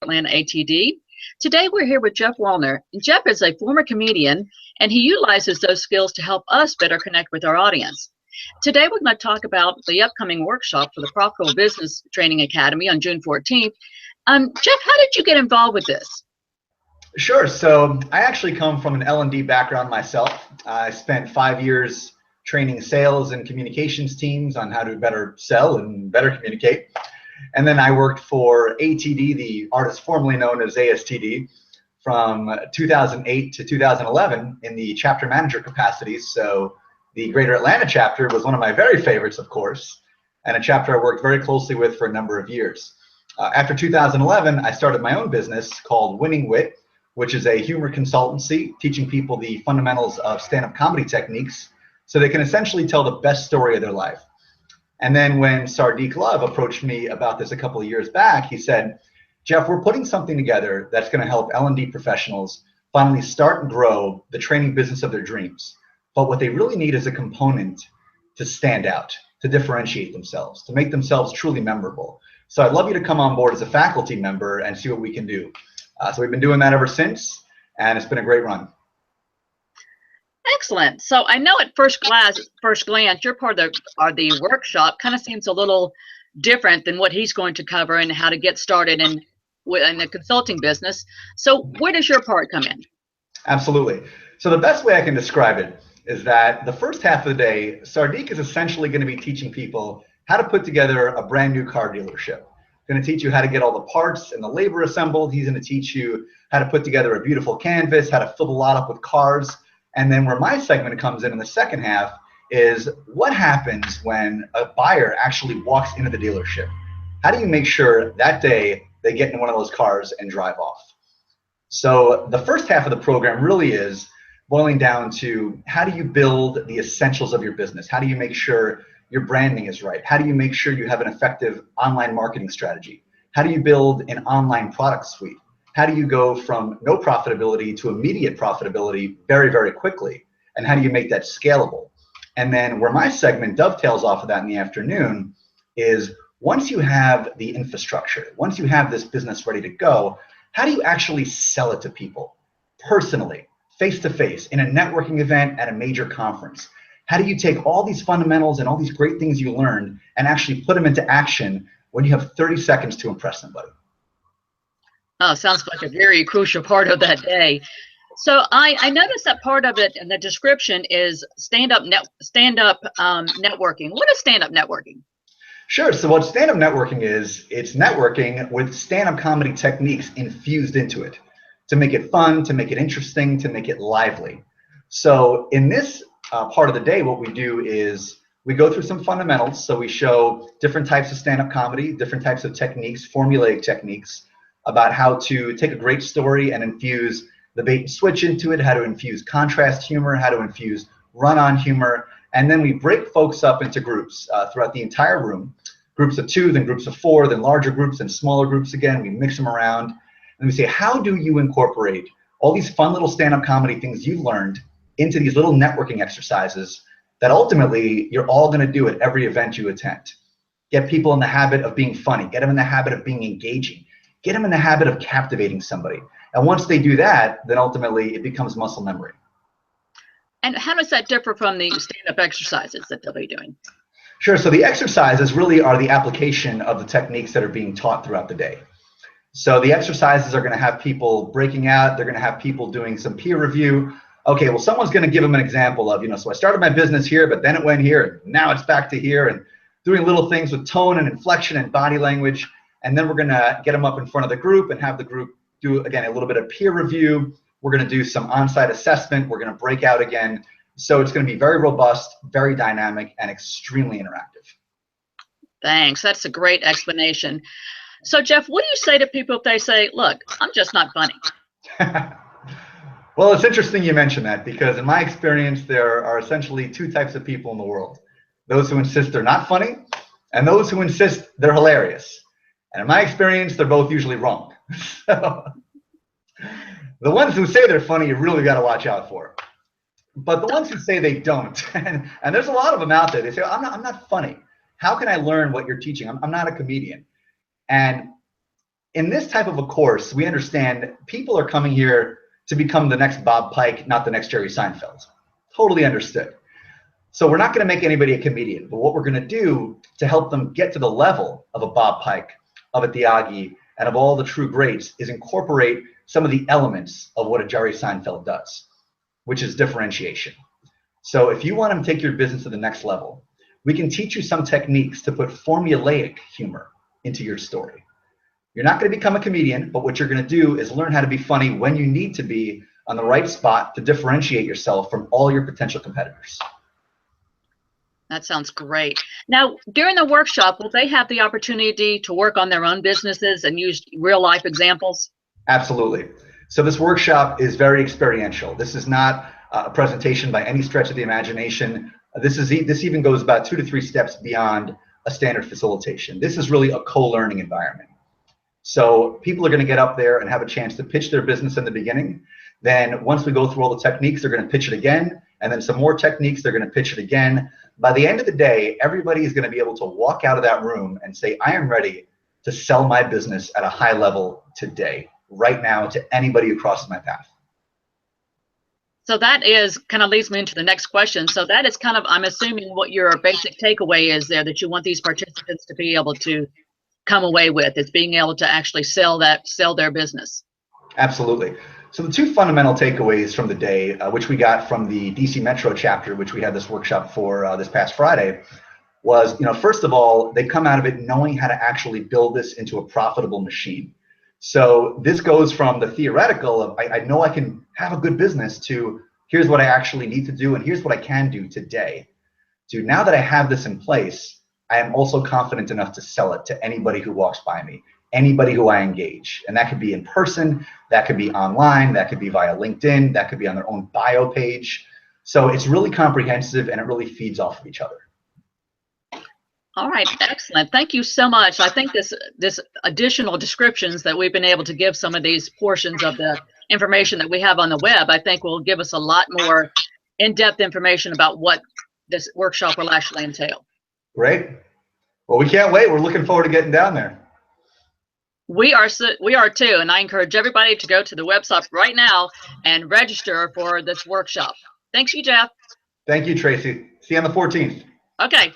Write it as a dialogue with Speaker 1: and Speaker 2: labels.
Speaker 1: Atlanta ATD. Today we're here with Geoff Woliner. Geoff is a former comedian, and he utilizes those skills to help us better connect with our audience. Today we're going to talk about the upcoming workshop for the Profitable Business Training Academy on June 14th. Geoff, how did you get involved with this?
Speaker 2: Sure. So I actually come from an L&D background myself. I spent 5 years training sales and communications teams on how to better sell and better communicate. And then I worked for ATD, the artist formerly known as ASTD, from 2008 to 2011 in the chapter manager capacity. So the Greater Atlanta chapter was one of my very favorites, of course, and a chapter I worked very closely with for a number of years. After 2011, I started my own business called Winning Wit, which is a humor consultancy teaching people the fundamentals of stand-up comedy techniques so they can essentially tell the best story of their life. And then when Sardeek Love approached me about this a couple of years back, he said, Geoff, we're putting something together that's going to help L&D professionals finally start and grow the training business of their dreams. But what they really need is a component to stand out, to differentiate themselves, to make themselves truly memorable. So I'd love you to come on board as a faculty member and see what we can do. So we've been doing that ever since, and it's been a great run.
Speaker 1: Excellent. So I know at first glance, your part of the workshop kind of seems a little different than what he's going to cover and how to get started in the consulting business. So where does your part come in?
Speaker 2: Absolutely. So the best way I can describe it is that the first half of the day, Sardeek is essentially going to be teaching people how to put together a brand new car dealership. Going to teach you how to get all the parts and the labor assembled. He's going to teach you how to put together a beautiful canvas, how to fill the lot up with cars. And then where my segment comes in the second half is what happens when a buyer actually walks into the dealership. How do you make sure that day they get in one of those cars and drive off? So the first half of the program really is boiling down to how do you build the essentials of your business? How do you make sure your branding is right? How do you make sure you have an effective online marketing strategy? How do you build an online product suite? How do you go from no profitability to immediate profitability very, very quickly? And how do you make that scalable? And then where my segment dovetails off of that in the afternoon is once you have the infrastructure, once you have this business ready to go, how do you actually sell it to people personally, face to face, in a networking event at a major conference? How do you take all these fundamentals and all these great things you learned and actually put them into action when you have 30 seconds to impress somebody?
Speaker 1: Oh, sounds like a very crucial part of that day. So I noticed that part of it in the description is stand-up networking. What is stand-up networking?
Speaker 2: Sure. So what stand-up networking is, it's networking with stand-up comedy techniques infused into it to make it fun, to make it interesting, to make it lively. So in this part of the day, what we do is we go through some fundamentals. So we show different types of stand-up comedy, different types of techniques, formulaic techniques, about how to take a great story and infuse the bait and switch into it, how to infuse contrast humor, how to infuse run-on humor. And then we break folks up into groups throughout the entire room, groups of 2, then groups of 4, then larger groups and smaller groups again. We mix them around. And we say, how do you incorporate all these fun little stand-up comedy things you've learned into these little networking exercises that ultimately you're all going to do at every event you attend? Get people in the habit of being funny. Get them in the habit of being engaging. Get them in the habit of captivating somebody. And once they do that, then ultimately it becomes muscle memory.
Speaker 1: And how does that differ from the stand-up exercises that they'll be doing?
Speaker 2: Sure. So the exercises really are the application of the techniques that are being taught throughout the day. So the exercises are going to have people breaking out. They're going to have people doing some peer review. Okay, well, someone's going to give them an example of, so I started my business here, but then it went here, and now it's back to here, and doing little things with tone and inflection and body language. And then we're going to get them up in front of the group and have the group do, again, a little bit of peer review. We're going to do some on-site assessment. We're going to break out again. So it's going to be very robust, very dynamic, and extremely interactive.
Speaker 1: Thanks. That's a great explanation. So, Geoff, what do you say to people if they say, look, I'm just not funny?
Speaker 2: Well, it's interesting you mentioned that, because in my experience, there are essentially 2 types of people in the world. Those who insist they're not funny, and those who insist they're hilarious. And in my experience, they're both usually wrong. So, the ones who say they're funny, you really got to watch out for. But the ones who say they don't, and there's a lot of them out there, they say, I'm not funny. How can I learn what you're teaching? I'm not a comedian. And in this type of a course, we understand people are coming here to become the next Bob Pike, not the next Jerry Seinfeld. Totally understood. So we're not going to make anybody a comedian, but what we're going to do to help them get to the level of a Bob Pike, of a Tyagi, and of all the true greats is incorporate some of the elements of what a Jerry Seinfeld does, which is differentiation. So if you want to take your business to the next level, we can teach you some techniques to put formulaic humor into your story. You're not going to become a comedian, but what you're going to do is learn how to be funny when you need to be on the right spot to differentiate yourself from all your potential competitors.
Speaker 1: That sounds great. Now, during the workshop, will they have the opportunity to work on their own businesses and use real life examples?
Speaker 2: Absolutely. So this workshop is very experiential. This is not a presentation by any stretch of the imagination. This even goes about 2 to 3 steps beyond a standard facilitation. This is really a co-learning environment. So people are going to get up there and have a chance to pitch their business in the beginning. Then once we go through all the techniques, they're going to pitch it again. And then some more techniques, they're going to pitch it again. By the end of the day, everybody is going to be able to walk out of that room and say, I am ready to sell my business at a high level today, right now, to anybody who crosses my path.
Speaker 1: So that is kind of leads me into the next question. So that is kind of, I'm assuming, what your basic takeaway is there, that you want these participants to be able to come away with, is being able to actually sell their business.
Speaker 2: Absolutely. So the 2 fundamental takeaways from the day, which we got from the DC Metro chapter, which we had this workshop for this past Friday, was, first of all, they come out of it knowing how to actually build this into a profitable machine. So this goes from the theoretical of I know I can have a good business to here's what I actually need to do and here's what I can do today, to now that I have this in place, I am also confident enough to sell it to anybody who walks by me, anybody who I engage. And that could be in person, that could be online, that could be via LinkedIn, that could be on their own bio page. So it's really comprehensive and it really feeds off of each other.
Speaker 1: All right, excellent. Thank you so much. I think this additional descriptions that we've been able to give some of these portions of the information that we have on the web, I think will give us a lot more in-depth information about what this workshop will actually entail.
Speaker 2: Great. Well, we can't wait. We're looking forward to getting down there.
Speaker 1: We are too, and I encourage everybody to go to the website right now and register for this workshop. Thanks, you, Geoff.
Speaker 2: Thank you, Tracy. See you on the 14th.
Speaker 1: Okay.